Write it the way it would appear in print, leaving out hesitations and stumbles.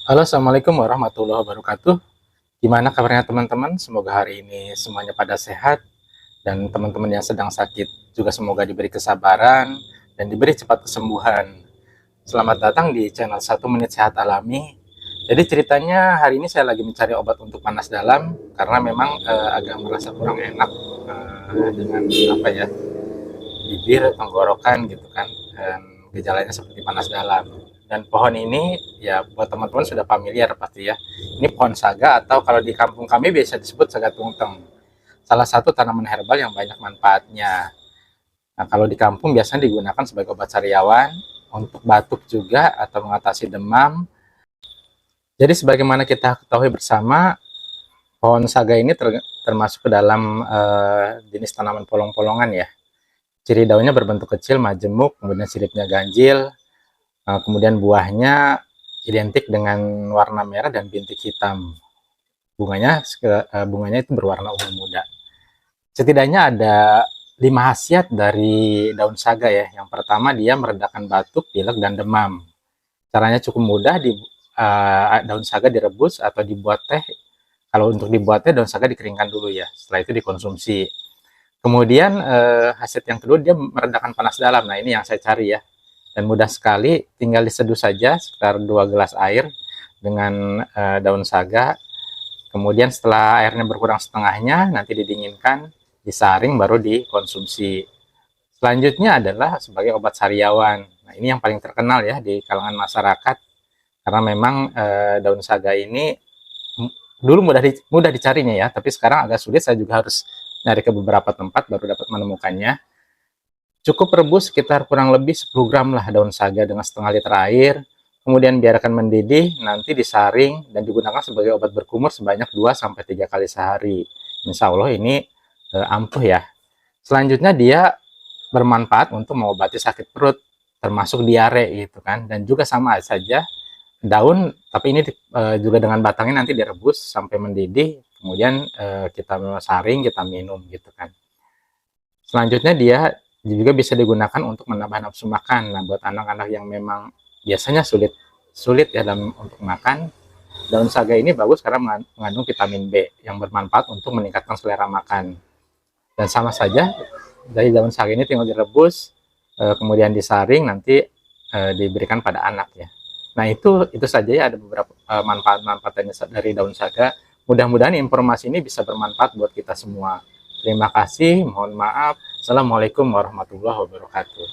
Halo, Assalamualaikum warahmatullahi wabarakatuh. Gimana kabarnya teman-teman? Semoga hari ini semuanya pada sehat dan teman-teman yang sedang sakit juga semoga diberi kesabaran dan diberi cepat kesembuhan. Selamat datang di channel 1 Menit Sehat Alami. Jadi ceritanya hari ini saya lagi mencari obat untuk panas dalam karena memang agak merasa kurang enak dengan apa ya, bibir, tenggorokan gitu kan, dan gejalanya seperti panas dalam. Dan pohon ini ya buat teman-teman sudah familiar pasti ya. Ini pohon saga atau kalau di kampung kami biasa disebut saga tungteng. Salah satu tanaman herbal yang banyak manfaatnya. Nah, kalau di kampung biasanya digunakan sebagai obat sariawan, untuk batuk juga atau mengatasi demam. Jadi sebagaimana kita ketahui bersama, pohon saga ini termasuk ke dalam jenis tanaman polong-polongan ya. Ciri daunnya berbentuk kecil, majemuk, kemudian siripnya ganjil, kemudian buahnya identik dengan warna merah dan bintik hitam. Bunganya itu berwarna ungu muda. Setidaknya ada 5 khasiat dari daun saga ya. Yang pertama dia meredakan batuk, pilek, dan demam. Caranya cukup mudah, daun saga direbus atau dibuat teh. Kalau untuk dibuat teh daun saga dikeringkan dulu ya. Setelah itu dikonsumsi. Kemudian khasiat yang kedua dia meredakan panas dalam. Nah ini yang saya cari ya. Dan mudah sekali, tinggal diseduh saja sekitar 2 gelas air dengan daun saga. Kemudian setelah airnya berkurang setengahnya, nanti didinginkan, disaring, baru dikonsumsi. Selanjutnya adalah sebagai obat sariawan. Nah ini yang paling terkenal ya di kalangan masyarakat, karena memang daun saga ini dulu mudah dicarinya ya, tapi sekarang agak sulit, saya juga harus nyari ke beberapa tempat baru dapat menemukannya. Cukup rebus sekitar kurang lebih 10 gram lah daun saga dengan setengah liter air, kemudian biarkan mendidih, nanti disaring dan digunakan sebagai obat berkumur sebanyak 2-3 kali sehari. Insya Allah ini ampuh ya. Selanjutnya dia bermanfaat untuk mengobati sakit perut, termasuk diare gitu kan, dan juga sama saja daun, tapi ini juga dengan batangnya nanti direbus sampai mendidih, kemudian kita saring, kita minum gitu kan. Selanjutnya dia juga bisa digunakan untuk menambah nafsu makan. Nah, buat anak-anak yang memang biasanya sulit sulit ya dalam untuk makan, daun saga ini bagus karena mengandung vitamin B yang bermanfaat untuk meningkatkan selera makan. Dan sama saja dari daun saga ini tinggal direbus, kemudian disaring, nanti diberikan pada anak ya. Nah itu saja ya, ada beberapa manfaat-manfaat dari daun saga. Mudah-mudahan informasi ini bisa bermanfaat buat kita semua. Terima kasih, mohon maaf. Assalamualaikum warahmatullahi wabarakatuh.